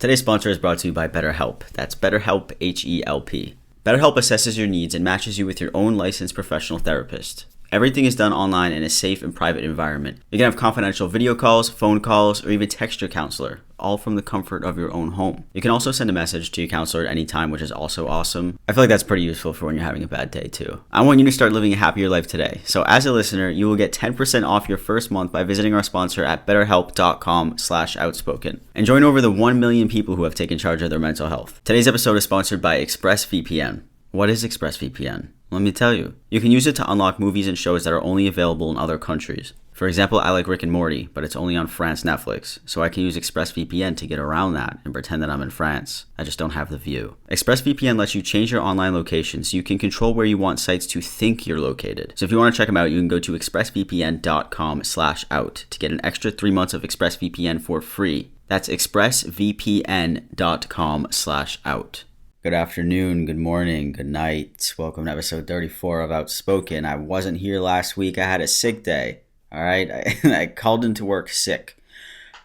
Today's sponsor is brought to you by BetterHelp. That's BetterHelp, H-E-L-P. BetterHelp assesses your needs and matches you with your own licensed professional therapist. Everything is done online in a safe and private environment. You can have confidential video calls, phone calls, or even text your counselor, all from the comfort of your own home. You can also send a message to your counselor at any time, which is also awesome. I feel like that's pretty useful for when you're having a bad day too. I want you to start living a happier life today. So as a listener, you will get 10% off your first month by visiting our sponsor at betterhelp.com/outspoken and join over the 1 million people who have taken charge of their mental health. Today's episode is sponsored by ExpressVPN. What is ExpressVPN? Let me tell you. You can use it to unlock movies and shows that are only available in other countries. For example, I like Rick and Morty, but it's only on France Netflix, so I can use ExpressVPN to get around that and pretend that I'm in France. I just don't have the view. ExpressVPN lets you change your online location so you can control where you want sites to think you're located. So if you want to check them out, you can go to expressvpn.com/out to get an extra 3 months of ExpressVPN for free. That's expressvpn.com/out. Good afternoon, good morning, good night. Welcome to episode 34 of Outspoken. I wasn't here last week. I had a sick day. All right. I called into work sick.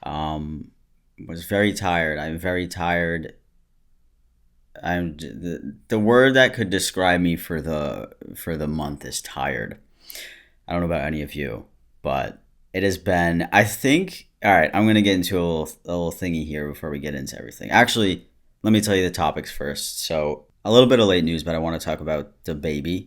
Was very tired. I'm very tired. The word that could describe me for the month is tired. I don't know about any of you, but it has been, I think, all right, I'm going to get into a little thingy here before we get into everything. Actually, let me tell you the topics first. So a little bit of late news, but I want to talk about DaBaby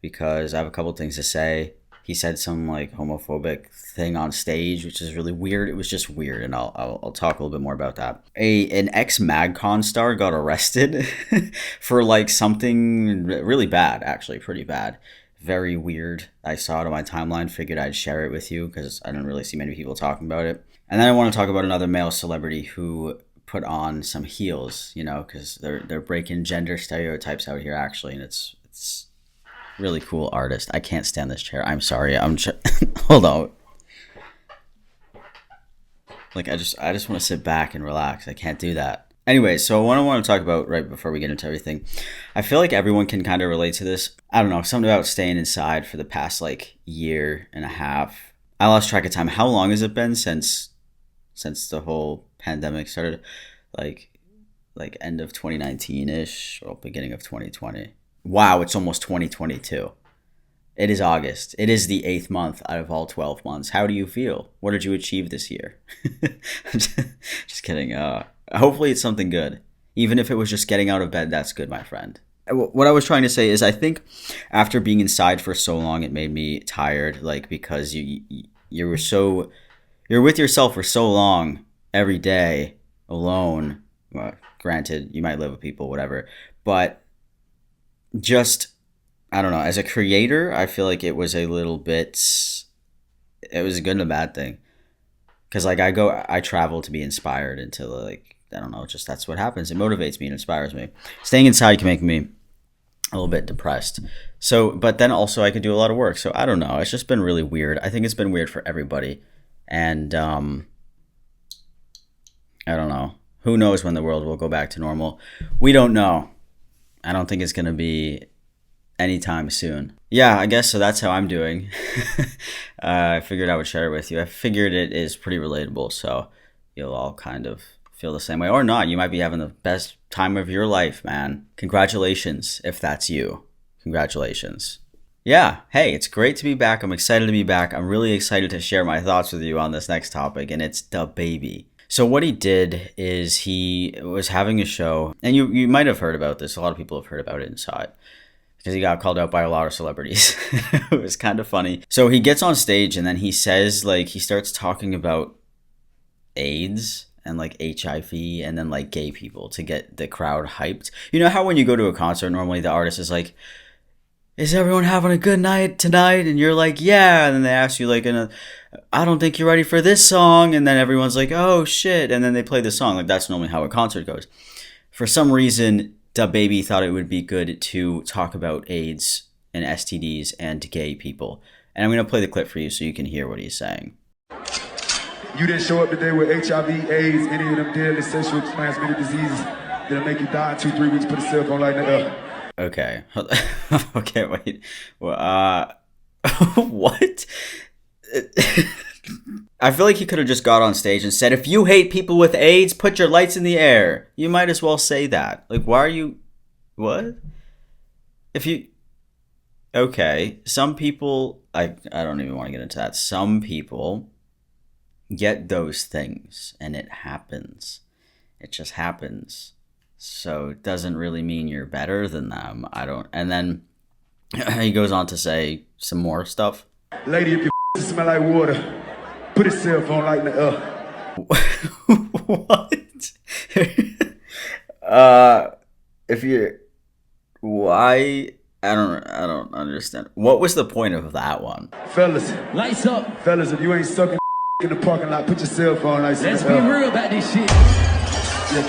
because I have a couple things to say. He said some like homophobic thing on stage, which is really weird. It was just weird, and I'll talk a little bit more about that. An ex-MagCon star got arrested for like something really bad, actually pretty bad. Very weird. I saw it on my timeline, figured I'd share it with you because I didn't really see many people talking about it. And then I want to talk about another male celebrity who put on some heels, you know, because they're breaking gender stereotypes out here actually, and it's really cool artist. I can't stand this chair. I'm sorry. Hold on. Like I just want to sit back and relax. I can't do that. Anyway, so what I want to talk about right before we get into everything, I feel like everyone can kind of relate to this. I don't know, something about staying inside for the past like year and a half. I lost track of time. How long has it been since the whole pandemic started? Like end of 2019-ish or beginning of 2020. Wow, it's almost 2022. It is August. It is the 8th month out of all 12 months. How do you feel? What did you achieve this year? Just kidding. Hopefully it's something good. Even if it was just getting out of bed, that's good, my friend. What I was trying to say is I think after being inside for so long, it made me tired, like because you're with yourself for so long every day alone. Well, granted, you might live with people, whatever, but just, I don't know, as a creator, I feel like it was a good and a bad thing. Because like I travel to be inspired into like, I don't know, just that's what happens. It motivates me and inspires me. Staying inside can make me a little bit depressed. So, but then also I could do a lot of work. So I don't know. It's just been really weird. I think it's been weird for everybody. And I don't know. Who knows when the world will go back to normal? We don't know. I don't think it's going to be anytime soon. Yeah, I guess so. That's how I'm doing. I figured I would share it with you. I figured it is pretty relatable, so you'll all kind of feel the same way. Or not. You might be having the best time of your life, man. Congratulations, if that's you. Congratulations. Yeah, hey, it's great to be back. I'm excited to be back. I'm really excited to share my thoughts with you on this next topic, and it's DaBaby. So what he did is he was having a show, and you might have heard about this. A lot of people have heard about it and saw it because he got called out by a lot of celebrities. It was kind of funny. So he gets on stage and then he says, like, he starts talking about AIDS and like HIV and then like gay people to get the crowd hyped. You know how when you go to a concert, normally the artist is like, is everyone having a good night tonight? And you're like, yeah. And then they ask you like, I don't think you're ready for this song. And then everyone's like, oh shit. And then they play the song. Like that's normally how a concert goes. For some reason, DaBaby thought it would be good to talk about AIDS and STDs and gay people. And I'm going to play the clip for you so you can hear what he's saying. You didn't show up today with HIV, AIDS, any of them deadly sexually transmitted diseases that'll make you die in 2-3 weeks. Put a cell phone like that up. Okay. Okay, wait. Well, what? I feel like he could have just got on stage and said, if you hate people with AIDS, put your lights in the air. You might as well say that. Like, why are you... What? If you... Okay, some people... I don't even want to get into that. Some people get those things, and it happens. It just happens. So it doesn't really mean you're better than them. I don't... And then he goes on to say some more stuff. Lady, if your smell like water, put his cell phone light in the What? If you're... Why... I don't understand. What was the point of that one? Fellas. Lights up. Fellas, if you ain't sucking in the parking lot, put your cell phone lights in the Let's be real about this shit.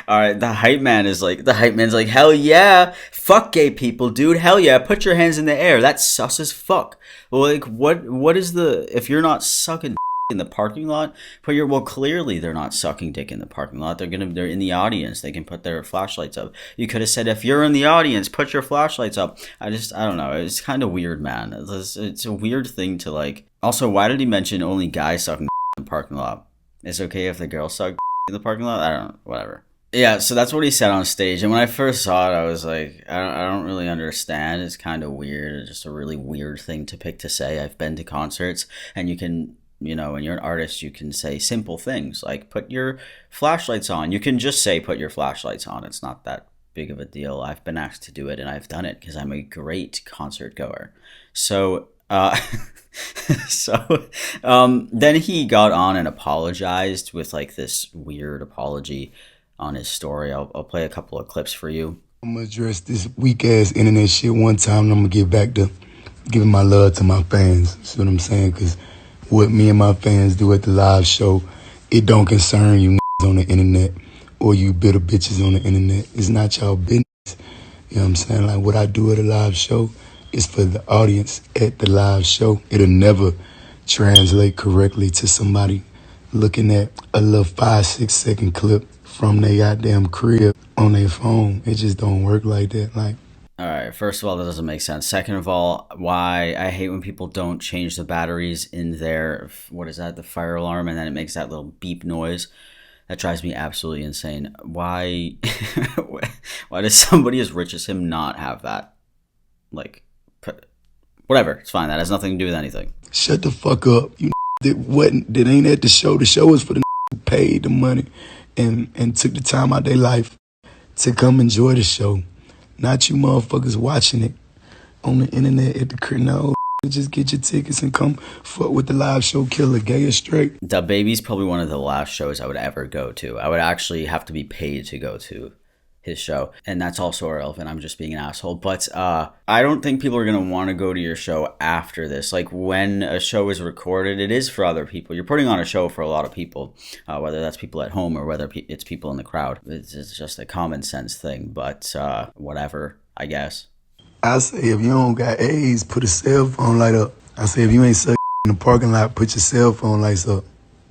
All right, the hype man's like, hell yeah, fuck gay people, dude, hell yeah, put your hands in the air. That's sus as fuck. Well, like, what is the, if you're not sucking in the parking lot, well, clearly they're not sucking dick in the parking lot. They're in the audience. They can put their flashlights up. You could have said, if you're in the audience, put your flashlights up. I don't know. It's kind of weird, man. It's a weird thing to like. Also, why did he mention only guys sucking in the parking lot? It's okay if the girls suck in the parking lot? I don't know. Whatever. Yeah, so that's what he said on stage. And when I first saw it, I was like, I don't really understand. It's kind of weird. It's just a really weird thing to pick to say. I've been to concerts, and you can... You know, when you're an artist, you can say simple things like put your flashlights on. You can just say put your flashlights on. It's not that big of a deal. I've been asked to do it, and I've done it because I'm a great concert goer. So, then he got on and apologized with like this weird apology on his story. I'll play a couple of clips for you. I'm gonna address this weak ass internet shit one time, and I'm gonna get back to giving my love to my fans. See what I'm saying? Because what me and my fans do at the live show, it don't concern you on the internet or you bitter bitches on the internet. It's not y'all business. You know what I'm saying? Like what I do at a live show is for the audience at the live show. It'll never translate correctly to somebody looking at a little 5-6 second clip from their goddamn crib on their phone. It just don't work like that. Like, all right, first of all, that doesn't make sense. Second of all, why I hate when people don't change the batteries in their, what is that, the fire alarm, and then it makes that little beep noise. That drives me absolutely insane. Why why does somebody as rich as him not have that? Like, whatever, it's fine. That has nothing to do with anything. Shut the fuck up. You that ain't at the show. The show is for the who paid the money and took the time out of their life to come enjoy the show. Not you motherfuckers watching it on the internet at the crib. No, just get your tickets and come fuck with the live show killer, gay or straight. DaBaby's probably one of the last shows I would ever go to. I would actually have to be paid to go to his show. And that's also irrelevant. I'm just being an asshole. But I don't think people are going to want to go to your show after this. Like when a show is recorded, it is for other people. You're putting on a show for a lot of people, whether that's people at home or whether it's people in the crowd. It's just a common sense thing. But whatever, I guess. I say if you don't got AIDS, put a cell phone light up. I say if you ain't sucking in the parking lot, put your cell phone lights up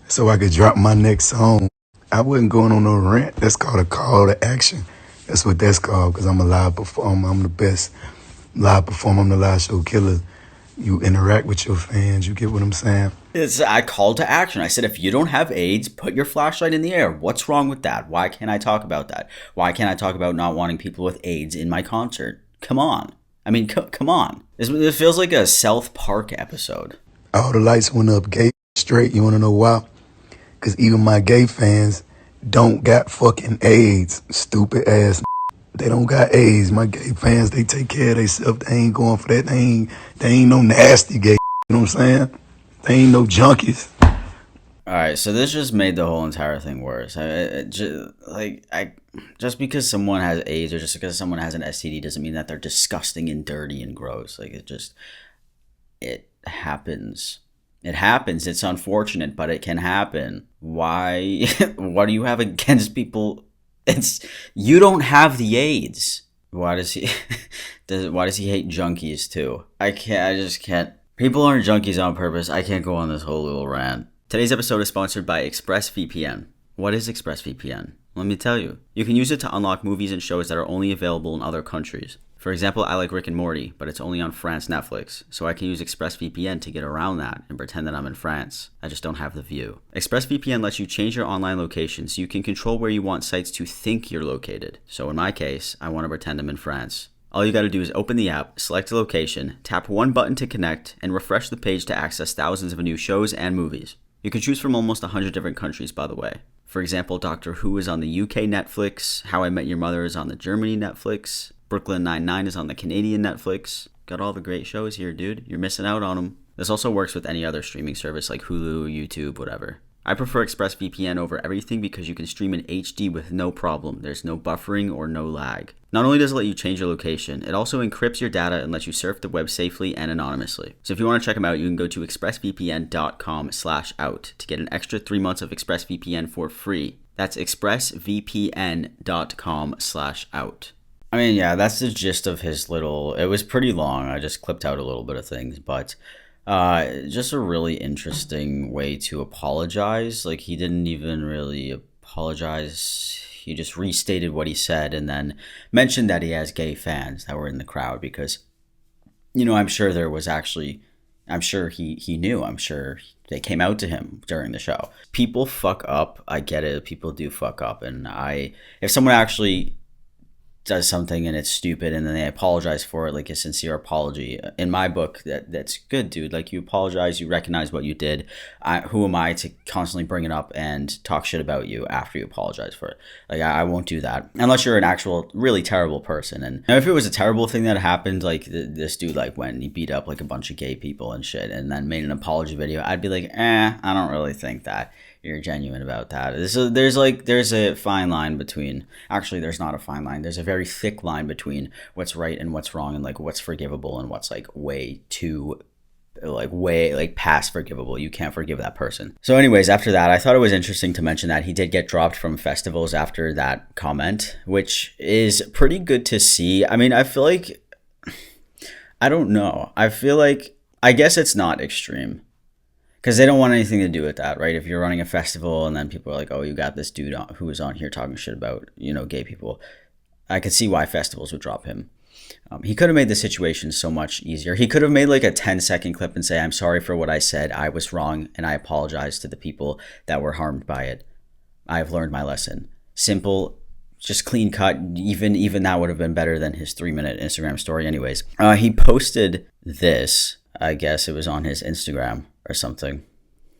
so I could drop my next song. I wasn't going on no rant. That's called a call to action. That's what that's called, because I'm a live performer. I'm the best live performer. I'm the live show killer. You interact with your fans. You get what I'm saying? I called to action. I said, if you don't have AIDS, put your flashlight in the air. What's wrong with that? Why can't I talk about that? Why can't I talk about not wanting people with AIDS in my concert? Come on. I mean, come on. This feels like a South Park episode. All the lights went up, gay, straight. You want to know why? Because even my gay fans don't got fucking AIDS, stupid ass. They don't got AIDS. My gay fans, they take care of themselves. They ain't going for that. They ain't no nasty gay. You know what I'm saying? They ain't no junkies. All right, so this just made the whole entire thing worse. Just because someone has AIDS or just because someone has an STD doesn't mean that they're disgusting and dirty and gross. Like it happens. It happens. It's unfortunate, but it can happen. Why? What do you have against people? You don't have the AIDS. Why does he? Why does he hate junkies too? I just can't. People aren't junkies on purpose. I can't go on this whole little rant. Today's episode is sponsored by ExpressVPN. What is ExpressVPN? Let me tell you. You can use it to unlock movies and shows that are only available in other countries. For example, I like Rick and Morty, but it's only on France Netflix, so I can use ExpressVPN to get around that and pretend that I'm in France. I just don't have the view. ExpressVPN lets you change your online location so you can control where you want sites to think you're located. So in my case, I want to pretend I'm in France. All you gotta do is open the app, select a location, tap one button to connect, and refresh the page to access thousands of new shows and movies. You can choose from almost 100 different countries, by the way. For example, Doctor Who is on the UK Netflix, How I Met Your Mother is on the Germany Netflix, Brooklyn Nine-Nine is on the Canadian Netflix. Got all the great shows here, dude. You're missing out on them. This also works with any other streaming service like Hulu, YouTube, whatever. I prefer ExpressVPN over everything because you can stream in HD with no problem. There's no buffering or no lag. Not only does it let you change your location, it also encrypts your data and lets you surf the web safely and anonymously. So if you want to check them out, you can go to expressvpn.com/out to get an extra 3 months of ExpressVPN for free. That's expressvpn.com/out. I mean, yeah, that's the gist of his little... It was pretty long. I just clipped out a little bit of things, but... just a really interesting way to apologize. Like, he didn't even really apologize. He just restated what he said and then mentioned that he has gay fans that were in the crowd because, you know, I'm sure there was actually... I'm sure he knew. I'm sure they came out to him during the show. People fuck up. I get it. People do fuck up. And if someone actually does something and it's stupid and then they apologize for it, like a sincere apology, in my book, that's good, dude. Like, you apologize, you recognize what you did. Who am I to constantly bring it up and talk shit about you after you apologize for it? Like, I won't do that unless you're an actual really terrible person. And if it was a terrible thing that happened, like this dude, like when he beat up like a bunch of gay people and shit and then made an apology video, I'd be like, I don't really think that you're genuine about that. There's a fine line between... Actually, there's not a fine line. There's a very thick line between what's right and what's wrong and like what's forgivable and what's like way past forgivable. You can't forgive that person. So anyways, after that, I thought it was interesting to mention that he did get dropped from festivals after that comment, which is pretty good to see. I mean, I feel like... I don't know. I feel like... I guess it's not extreme. Because they don't want anything to do with that, right? If you're running a festival and then people are like, oh, you got this dude who was on here talking shit about, you know, gay people. I could see why festivals would drop him. He could have made the situation so much easier. He could have made like a 10-second clip and say, I'm sorry for what I said. I was wrong and I apologize to the people that were harmed by it. I have learned my lesson. Simple, just clean cut. Even that would have been better than his 3-minute Instagram story anyways. He posted this, I guess it was on his Instagram or something.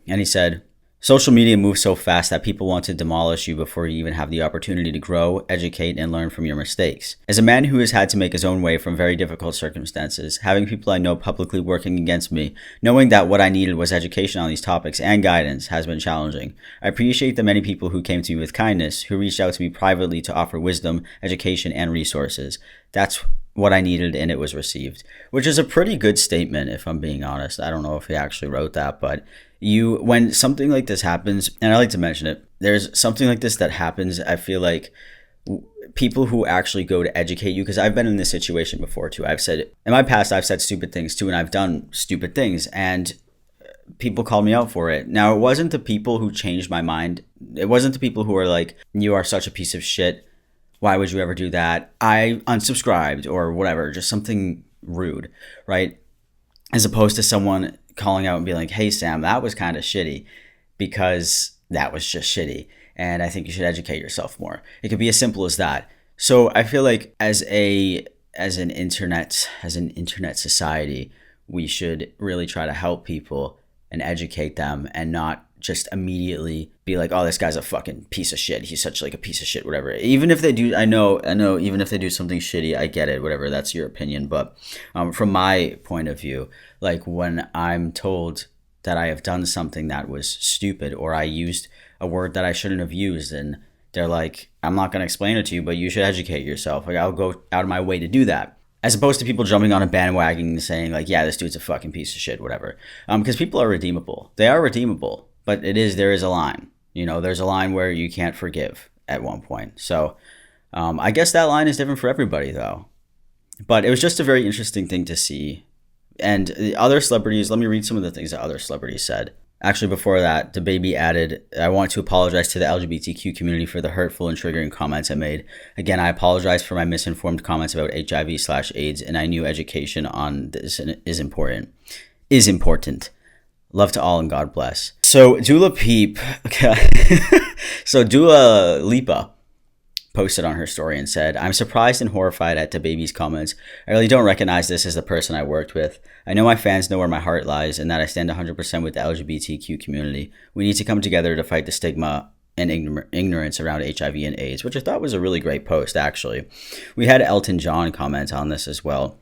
And he said, social media moves so fast that people want to demolish you before you even have the opportunity to grow, educate, and learn from your mistakes. As a man who has had to make his own way from very difficult circumstances, having people I know publicly working against me, knowing that what I needed was education on these topics and guidance has been challenging. I appreciate the many people who came to me with kindness, who reached out to me privately to offer wisdom, education, and resources. That's what I needed, and it was received, which is a pretty good statement, if I'm being honest. I don't know if he actually wrote that, but when something like this happens, and I like to mention it, there's something like this that happens, I feel like people who actually go to educate you, because I've been in this situation before too. In my past, I've said stupid things too, and I've done stupid things, and people called me out for it. Now, it wasn't the people who changed my mind. It wasn't the people who are like, you are such a piece of shit. Why would you ever do that? I unsubscribed or whatever, just something rude, right? As opposed to someone calling out and being like, hey, Sam, that was kind of shitty because that was just shitty. And I think you should educate yourself more. It could be as simple as that. So I feel like as an internet society, we should really try to help people and educate them and not just immediately be like, oh, this guy's a fucking piece of shit. He's such like a piece of shit, whatever. Even if they do, I know, even if they do something shitty, I get it, whatever. That's your opinion. But from my point of view, like when I'm told that I have done something that was stupid or I used a word that I shouldn't have used, and they're like, I'm not going to explain it to you, but you should educate yourself. Like, I'll go out of my way to do that. As opposed to people jumping on a bandwagon and saying like, yeah, this dude's a fucking piece of shit, whatever. Because people are redeemable. They are redeemable. But there is a line, you know, there's a line where you can't forgive at one point. So I guess that line is different for everybody though. But it was just a very interesting thing to see. And the other celebrities, let me read some of the things that other celebrities said. Actually, before that, DaBaby added, I want to apologize to the LGBTQ community for the hurtful and triggering comments I made. Again, I apologize for my misinformed comments about HIV/AIDS, and I knew education on this is important. Is important. Love to all and God bless. So Dua Lipa posted on her story and said, I'm surprised and horrified at DaBaby's comments. I really don't recognize this as the person I worked with. I know my fans know where my heart lies and that I stand 100% with the LGBTQ community. We need to come together to fight the stigma and ignorance around HIV and AIDS, which I thought was a really great post, actually. We had Elton John comment on this as well.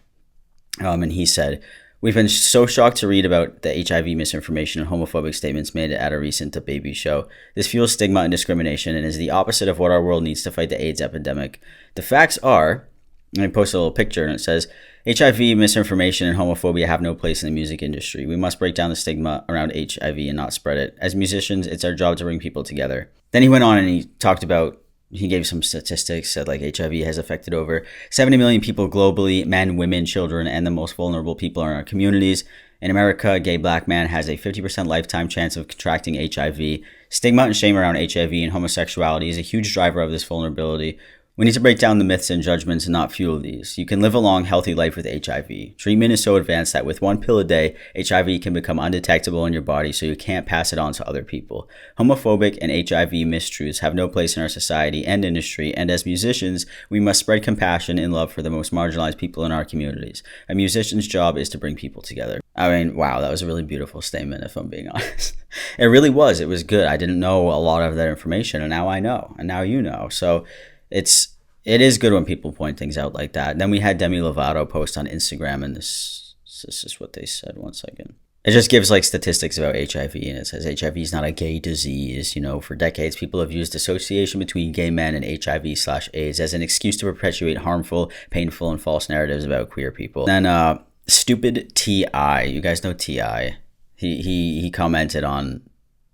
And he said, we've been so shocked to read about the HIV misinformation and homophobic statements made at a recent DaBaby show. This fuels stigma and discrimination and is the opposite of what our world needs to fight the AIDS epidemic. The facts are, and I posted a little picture and it says, HIV, misinformation, and homophobia have no place in the music industry. We must break down the stigma around HIV and not spread it. As musicians, it's our job to bring people together. Then he went on and he talked about, he gave some statistics, said like HIV has affected over 70 million people globally, men, women, children, and the most vulnerable people in our communities. In America, a gay black man has a 50% lifetime chance of contracting HIV. Stigma and shame around HIV and homosexuality is a huge driver of this vulnerability. We need to break down the myths and judgments and not fuel these. You can live a long, healthy life with HIV. Treatment is so advanced that with one pill a day, HIV can become undetectable in your body so you can't pass it on to other people. Homophobic and HIV mistruths have no place in our society and industry, and as musicians, we must spread compassion and love for the most marginalized people in our communities. A musician's job is to bring people together. I mean, wow, that was a really beautiful statement, if I'm being honest. It really was. It was good. I didn't know a lot of that information, and now I know, and now you know. So it is good when people point things out like that. And then we had Demi Lovato post on Instagram, and this is what they said. 1 second. It just gives like statistics about HIV, and it says HIV is not a gay disease. You know, for decades, people have used association between gay men and HIV/AIDS as an excuse to perpetuate harmful, painful, and false narratives about queer people. Then stupid T.I. You guys know T.I. He commented on,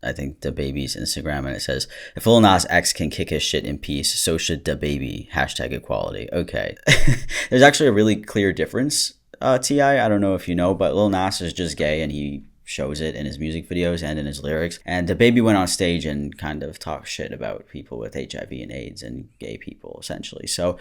I think, DaBaby's Instagram, and it says, if Lil Nas X can kick his shit in peace, so should DaBaby. #equality. Okay. There's actually a really clear difference, T.I. I don't know if you know, but Lil Nas is just gay, and he shows it in his music videos and in his lyrics. And DaBaby went on stage and kind of talked shit about people with HIV and AIDS and gay people, essentially. So,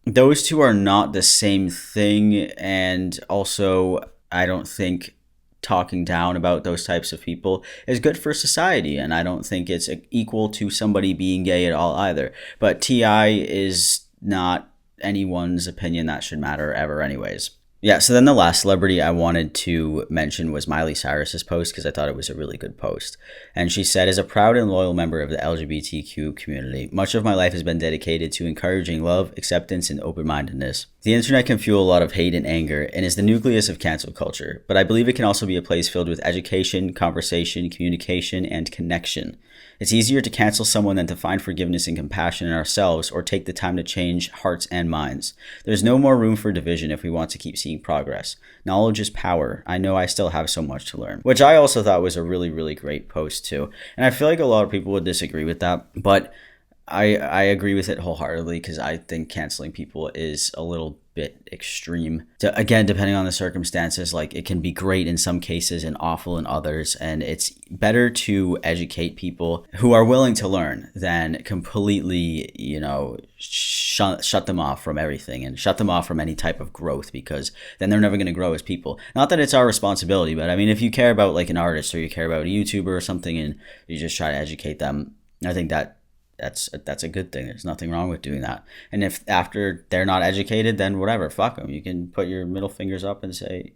those two are not the same thing, and also, I don't think talking down about those types of people is good for society, and I don't think it's equal to somebody being gay at all either. But T.I. is not anyone's opinion that should matter ever anyways. Yeah, so then the last celebrity I wanted to mention was Miley Cyrus's post, because I thought it was a really good post. And she said, as a proud and loyal member of the LGBTQ community, much of my life has been dedicated to encouraging love, acceptance, and open-mindedness. The internet can fuel a lot of hate and anger, and is the nucleus of cancel culture, but I believe it can also be a place filled with education, conversation, communication, and connection. It's easier to cancel someone than to find forgiveness and compassion in ourselves or take the time to change hearts and minds. There's no more room for division if we want to keep seeing progress. Knowledge is power. I know I still have so much to learn. Which I also thought was a really, really great post too. And I feel like a lot of people would disagree with that, but I agree with it wholeheartedly, because I think canceling people is a little bit extreme. Again, depending on the circumstances, like it can be great in some cases and awful in others, and it's better to educate people who are willing to learn than completely, shut them off from everything and shut them off from any type of growth, because then they're never going to grow as people. Not that it's our responsibility, but I mean, if you care about like an artist or you care about a YouTuber or something and you just try to educate them, I think that's a good thing. There's nothing wrong with doing that. And if after they're not educated, then whatever, fuck them. You can put your middle fingers up and say,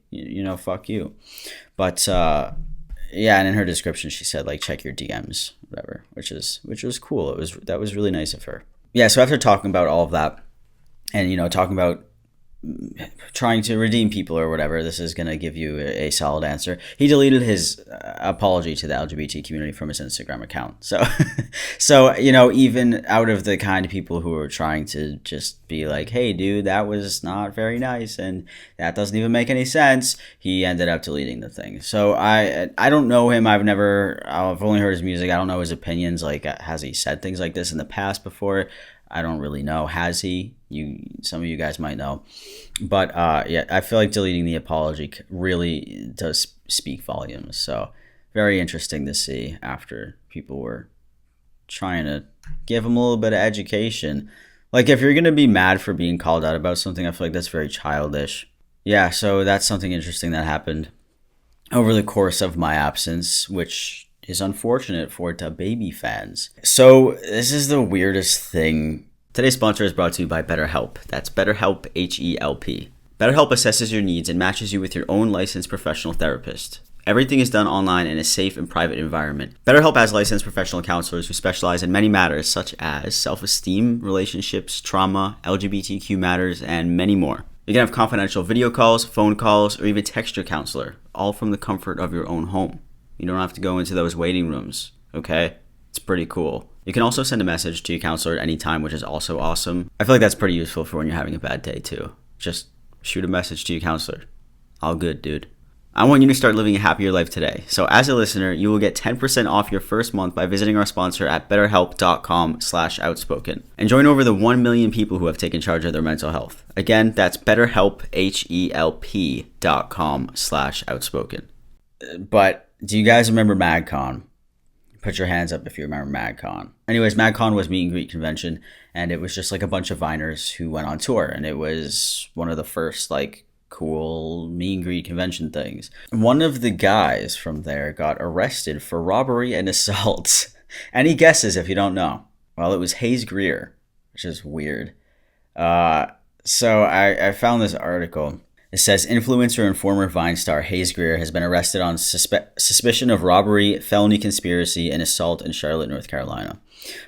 fuck you. But yeah, and in her description she said like, check your DMs, whatever, which was cool. That was really nice of her. Yeah, so after talking about all of that and talking about trying to redeem people or whatever, this is going to give you a solid answer. He deleted his apology to the LGBT community from his Instagram account. So even out of the kind of people who are trying to just be like, hey dude, that was not very nice and that doesn't even make any sense, he ended up deleting the thing. So I don't know him. I've only heard his music. I don't know his opinions. Like, has he said things like this in the past before? I don't really know. Has he? Some of you guys might know. But yeah, I feel like deleting the apology really does speak volumes. So very interesting to see after people were trying to give him a little bit of education. Like, if you're going to be mad for being called out about something, I feel like that's very childish. Yeah, so that's something interesting that happened over the course of my absence, which is unfortunate for DaBaby fans. So this is the weirdest thing. Today's sponsor is brought to you by BetterHelp. That's BetterHelp, H-E-L-P. BetterHelp assesses your needs and matches you with your own licensed professional therapist. Everything is done online in a safe and private environment. BetterHelp has licensed professional counselors who specialize in many matters such as self-esteem, relationships, trauma, LGBTQ matters, and many more. You can have confidential video calls, phone calls, or even text your counselor, all from the comfort of your own home. You don't have to go into those waiting rooms, okay? It's pretty cool. You can also send a message to your counselor at any time, which is also awesome. I feel like that's pretty useful for when you're having a bad day too. Just shoot a message to your counselor. All good, dude. I want you to start living a happier life today. So as a listener, you will get 10% off your first month by visiting our sponsor at betterhelp.com/outspoken and join over the 1 million people who have taken charge of their mental health. Again, that's betterhelp, HELP.com/outspoken. But do you guys remember MagCon? Put your hands up if you remember MagCon. Anyways, MagCon was meet and greet convention, and it was just like a bunch of Viners who went on tour, and it was one of the first like cool meet and greet convention things. One of the guys from there got arrested for robbery and assault. Any guesses if you don't know? Well, it was Grier, which is weird. So I found this article. It says influencer and former Vine star Grier has been arrested on suspicion of robbery, felony conspiracy, and assault in Charlotte, North Carolina.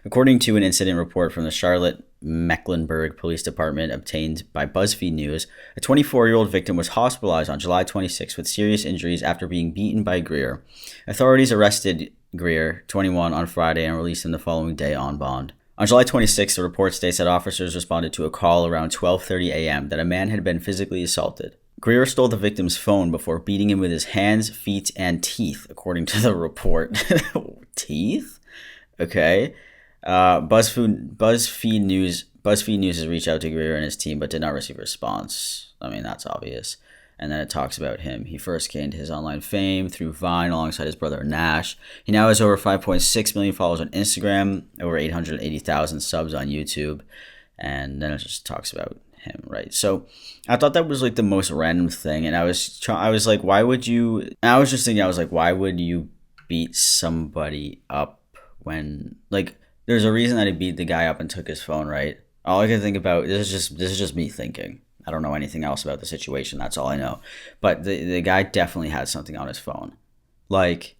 According to an incident report from the Charlotte-Mecklenburg Police Department obtained by BuzzFeed News, a 24-year-old victim was hospitalized on July 26 with serious injuries after being beaten by Grier. Authorities arrested Grier, 21, on Friday and released him the following day on bond. On July 26, the report states that officers responded to a call around 12:30 a.m. that a man had been physically assaulted. Grier stole the victim's phone before beating him with his hands, feet, and teeth, according to the report. Teeth? Okay. BuzzFeed News has reached out to Grier and his team, but did not receive a response. I mean, that's obvious. And then it talks about him. He first gained his online fame through Vine alongside his brother Nash. He now has over 5.6 million followers on Instagram, over 880,000 subs on YouTube. And then it just talks about him, right? So I thought that was like the most random thing. And I was like, why would you... And I was just thinking, why would you beat somebody up when... Like, there's a reason that he beat the guy up and took his phone, right? All I can think about... This is just me thinking. I don't know anything else about the situation. That's all I know. But the guy definitely had something on his phone. Like,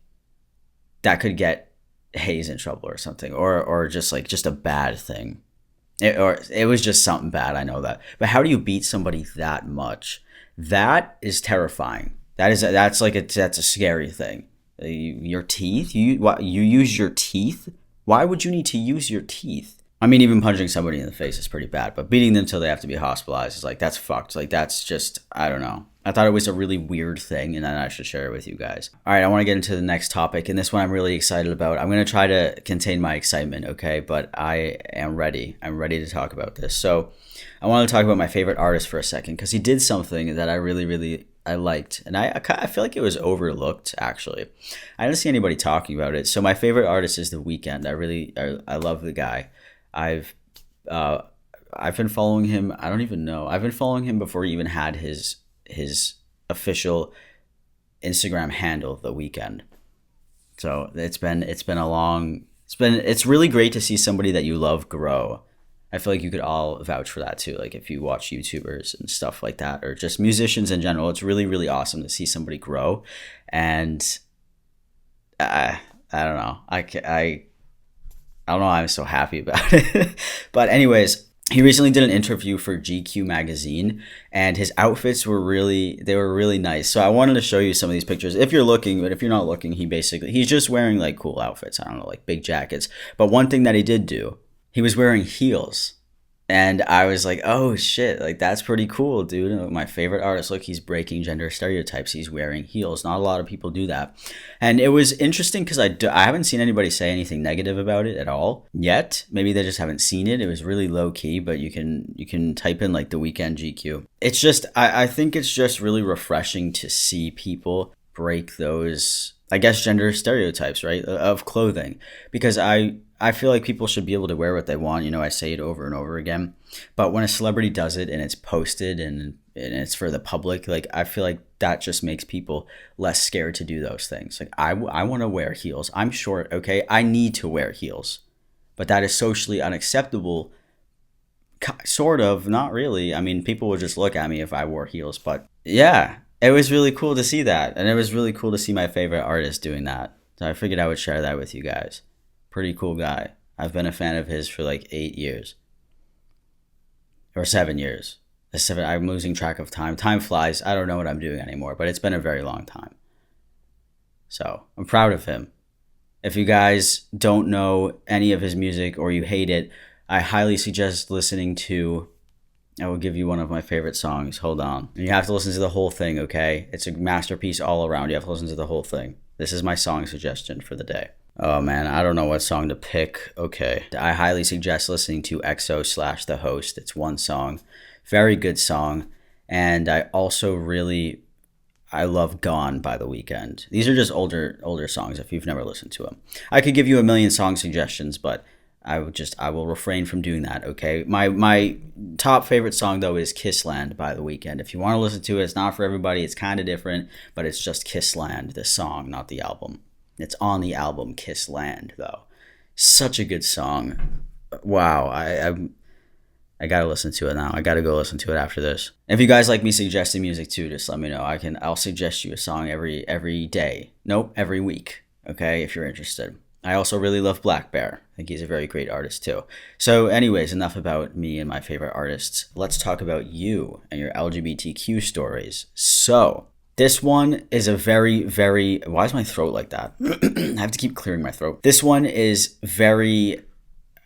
that could get Hayes in trouble or something. Or just a bad thing. It was just something bad, I know that. But how do you beat somebody that much? That is terrifying. That's a scary thing. Your teeth? You use your teeth? Why would you need to use your teeth? I mean, even punching somebody in the face is pretty bad, but beating them until they have to be hospitalized is like, that's fucked. Like, that's just, I don't know. I thought it was a really weird thing, and then I should share it with you guys. All right, I want to get into the next topic, and this one I'm really excited about. I'm going to try to contain my excitement, okay? But I am ready. I'm ready to talk about this. So I want to talk about my favorite artist for a second, because he did something that I really liked, and I feel like it was overlooked, actually. I didn't see anybody talking about it. So my favorite artist is The Weeknd. I love the guy. I've been following him. I don't even know. I've been following him before he even had his official Instagram handle, The Weeknd. So it's really great to see somebody that you love grow. I feel like you could all vouch for that too. Like if you watch YouTubers and stuff like that, or just musicians in general, it's really awesome to see somebody grow. And I don't know. I don't know why I'm so happy about it. But anyways, he recently did an interview for GQ magazine, and his outfits were really nice. So I wanted to show you some of these pictures if you're looking, but if you're not looking, he's just wearing like cool outfits. I don't know, like big jackets. But one thing that he did do, he was wearing heels. And I was like, oh shit, like that's pretty cool, dude. My favorite artist, look, he's breaking gender stereotypes. He's wearing heels. Not a lot of people do that. And it was interesting because I haven't seen anybody say anything negative about it at all yet. Maybe they just haven't seen it. It was really low key, but you can type in like The Weeknd GQ. It's just, I think it's just really refreshing to see people break those I guess, gender stereotypes, right, of clothing, because I feel like people should be able to wear what they want. I say it over and over again, but when a celebrity does it and it's posted and it's for the public, like, I feel like that just makes people less scared to do those things. Like, I want to wear heels. I'm short, okay? I need to wear heels, but that is socially unacceptable. Sort of, not really. I mean, people would just look at me if I wore heels, but yeah, it was really cool to see that. And it was really cool to see my favorite artist doing that. So I figured I would share that with you guys. Pretty cool guy. I've been a fan of his for like 8 years. Or 7 years. I'm losing track of time. Time flies. I don't know what I'm doing anymore, but it's been a very long time. So I'm proud of him. If you guys don't know any of his music or you hate it, I highly suggest listening to, I will give you one of my favorite songs. Hold on. And you have to listen to the whole thing, okay? It's a masterpiece all around. You have to listen to the whole thing. This is my song suggestion for the day. Oh man, I don't know what song to pick. Okay. I highly suggest listening to EXO/The Host. It's one song. Very good song. And I also I love Gone by The Weeknd. These are just older songs if you've never listened to them. I could give you a million song suggestions, but I will refrain from doing that, okay? My top favorite song, though, is Kissland by The Weeknd. If you want to listen to it, it's not for everybody. It's kind of different, but it's just Kissland, the song, not the album. It's on the album Kissland, though. Such a good song. Wow, I gotta listen to it now. I gotta go listen to it after this. If you guys like me suggesting music too, just let me know. I'll suggest you a song every day. Nope, every week. Okay, if you're interested. I also really love Black Bear. I think he's a very great artist too. So anyways, enough about me and my favorite artists. Let's talk about you and your LGBTQ stories. So this one is a very, very, why is my throat like that? I have to keep clearing my throat. This one is very,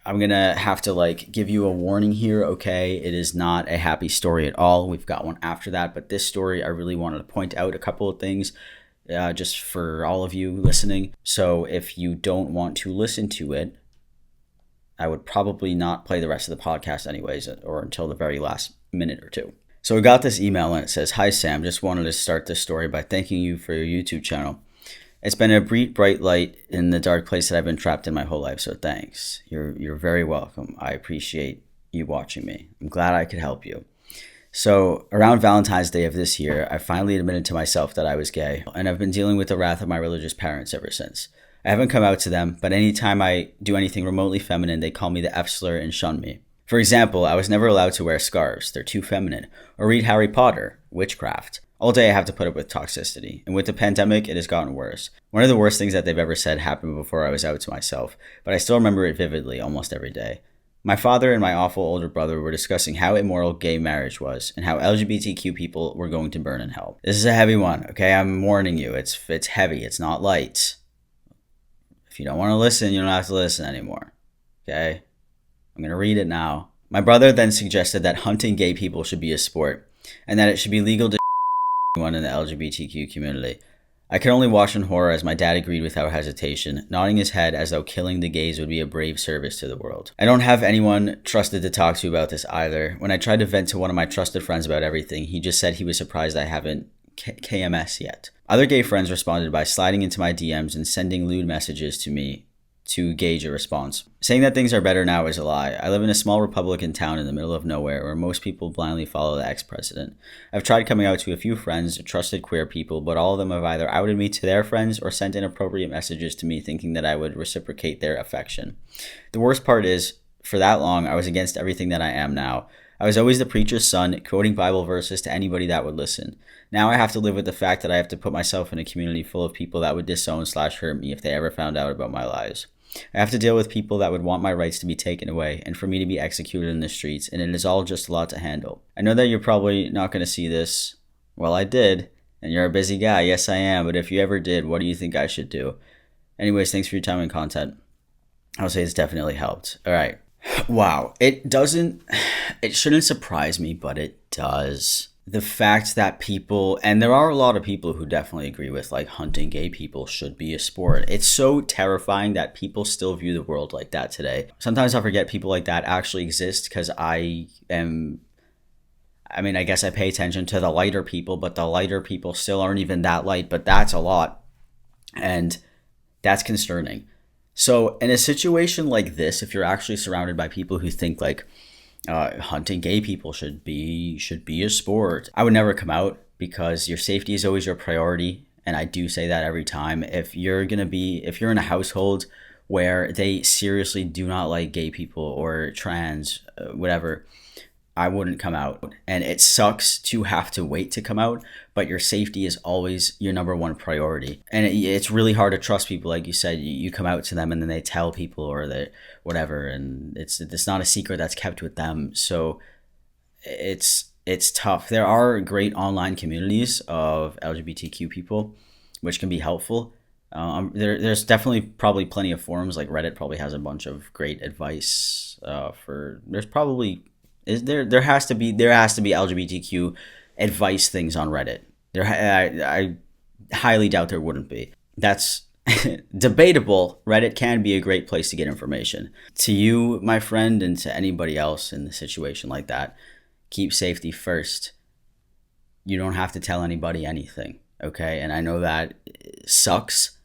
I'm going to have to give you a warning here, okay? It is not a happy story at all. We've got one after that, but this story, I really wanted to point out a couple of things just for all of you listening. So if you don't want to listen to it, I would probably not play the rest of the podcast anyways, or until the very last minute or two. So we got this email and it says, "Hi Sam, just wanted to start this story by thanking you for your YouTube channel. It's been a bright light in the dark place that I've been trapped in my whole life, so thanks. You're very welcome. I appreciate you watching me. I'm glad I could help you. So around Valentine's Day of this year, I finally admitted to myself that I was gay, and I've been dealing with the wrath of my religious parents ever since. I haven't come out to them, but anytime I do anything remotely feminine, they call me the F slur and shun me. For example, I was never allowed to wear scarves, they're too feminine, or read Harry Potter, witchcraft. All day I have to put up with toxicity, and with the pandemic, it has gotten worse. One of the worst things that they've ever said happened before I was out to myself, but I still remember it vividly almost every day. My father and my awful older brother were discussing how immoral gay marriage was, and how LGBTQ people were going to burn in hell. This is a heavy one, okay? I'm warning you, it's heavy, it's not light. If you don't want to listen, you don't have to listen anymore, okay? I'm going to read it now. My brother then suggested that hunting gay people should be a sport, and that it should be legal to anyone in the LGBTQ community. I could only watch in horror as my dad agreed without hesitation, nodding his head as though killing the gays would be a brave service to the world. I don't have anyone trusted to talk to about this either. When I tried to vent to one of my trusted friends about everything, he just said he was surprised I haven't KMS yet. Other gay friends responded by sliding into my DMs and sending lewd messages to me to gauge a response. Saying that things are better now is a lie. I live in a small Republican town in the middle of nowhere where most people blindly follow the ex-president. I've tried coming out to a few friends, trusted queer people, but all of them have either outed me to their friends or sent inappropriate messages to me thinking that I would reciprocate their affection. The worst part is, for that long, I was against everything that I am now. I was always the preacher's son, quoting Bible verses to anybody that would listen. Now I have to live with the fact that I have to put myself in a community full of people that would disown/hurt me if they ever found out about my lies. I have to deal with people that would want my rights to be taken away and for me to be executed in the streets, and it is all just a lot to handle. I know that you're probably not going to see this. Well, I did, and you're a busy guy. Yes, I am, but if you ever did, what do you think I should do? Anyways, thanks for your time and content. I'll say it's definitely helped. All right. Wow. It shouldn't surprise me, but it does. The fact that people, and there are a lot of people who definitely agree with hunting gay people should be a sport. It's so terrifying that people still view the world like that today. Sometimes I forget people like that actually exist because I guess I pay attention to the lighter people, but the lighter people still aren't even that light, but that's a lot. And that's concerning. So in a situation like this, if you're actually surrounded by people who think like hunting gay people should be a sport, I would never come out, because your safety is always your priority. And I do say that every time. If you're in a household where they seriously do not like gay people or trans, whatever, I wouldn't come out. And it sucks to have to wait to come out, but your safety is always your number one priority. And it's really hard to trust people. Like you said, you come out to them and then they tell people, or they whatever, and it's not a secret that's kept with them. So it's tough. There are great online communities of LGBTQ people, which can be helpful. There's definitely probably plenty of forums. Like Reddit probably has a bunch of great advice there has to be LGBTQ advice things on Reddit. I highly doubt there wouldn't be. That's debatable. Reddit can be a great place to get information. To you, my friend, and to anybody else in a situation like that, keep safety first. You don't have to tell anybody anything, okay? And I know that sucks,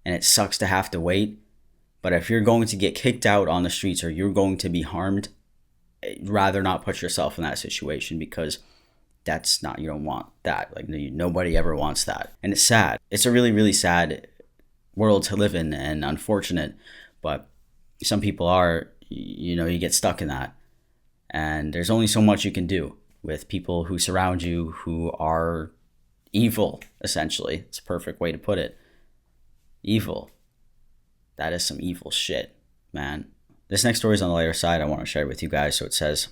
and it sucks to have to wait. But if you're going to get kicked out on the streets, or you're going to be harmed, rather not put yourself in that situation, because you don't want that. Like, nobody ever wants that. And it's sad. It's a really, really sad world to live in, and unfortunate, but some people are, you get stuck in that. And there's only so much you can do with people who surround you who are evil, essentially. It's a perfect way to put it. Evil. That is some evil shit, man. This next story is on the lighter side. I want to share it with you guys. So it says,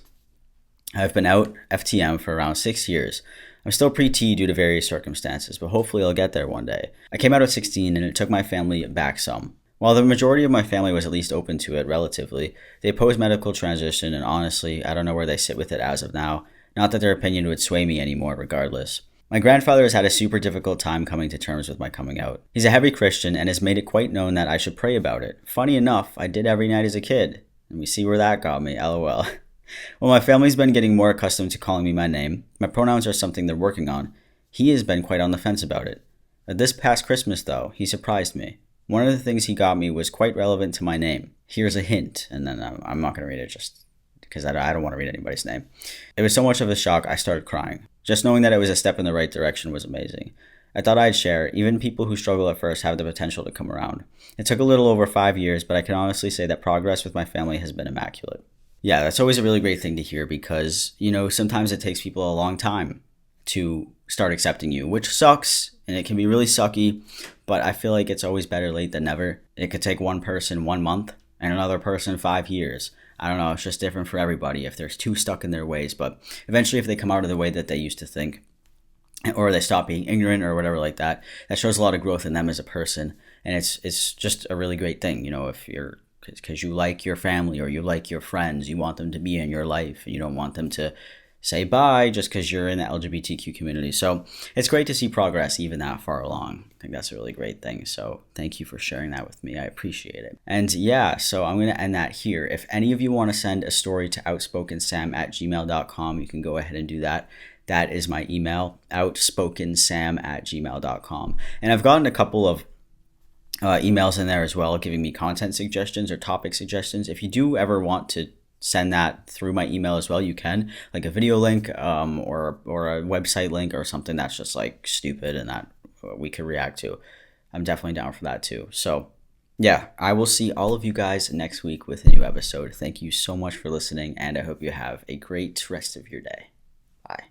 I've been out FTM for around 6 years. I'm still pre-T due to various circumstances, but hopefully I'll get there one day. I came out at 16 and it took my family back some. While the majority of my family was at least open to it relatively, they opposed medical transition, and honestly, I don't know where they sit with it as of now. Not that their opinion would sway me anymore regardless. My grandfather has had a super difficult time coming to terms with my coming out. He's a heavy Christian and has made it quite known that I should pray about it. Funny enough, I did every night as a kid. And we see where that got me, lol. Well, my family's been getting more accustomed to calling me my name. My pronouns are something they're working on. He has been quite on the fence about it. This past Christmas, though, he surprised me. One of the things he got me was quite relevant to my name. Here's a hint, and then I'm not going to read it just because I don't want to read anybody's name. It was so much of a shock, I started crying. Just knowing that it was a step in the right direction was amazing. I thought I'd share. Even people who struggle at first have the potential to come around. It took a little over 5 years, but I can honestly say that progress with my family has been immaculate. Yeah, that's always a really great thing to hear, because, sometimes it takes people a long time to start accepting you, which sucks, and it can be really sucky, but I feel like it's always better late than never. It could take one person 1 month and another person 5 years. I don't know, it's just different for everybody if they're too stuck in their ways, but eventually if they come out of the way that they used to think, or they stop being ignorant or whatever like that, that shows a lot of growth in them as a person, and it's just a really great thing, if you're, because you like your family or you like your friends, you want them to be in your life, and you don't want them to say bye just because you're in the LGBTQ community. So it's great to see progress even that far along. I think that's a really great thing. So thank you for sharing that with me. I appreciate it. And yeah, so I'm going to end that here. If any of you want to send a story to outspokensam@gmail.com, you can go ahead and do that. That is my email, outspokensam@gmail.com. And I've gotten a couple of emails in there as well, giving me content suggestions or topic suggestions. If you do ever want to send that through my email as well, you can, like a video link or a website link or something that's just like stupid and that we could react to. I'm definitely down for that too. So yeah, I will see all of you guys next week with a new episode. Thank you so much for listening, and I hope you have a great rest of your day. Bye.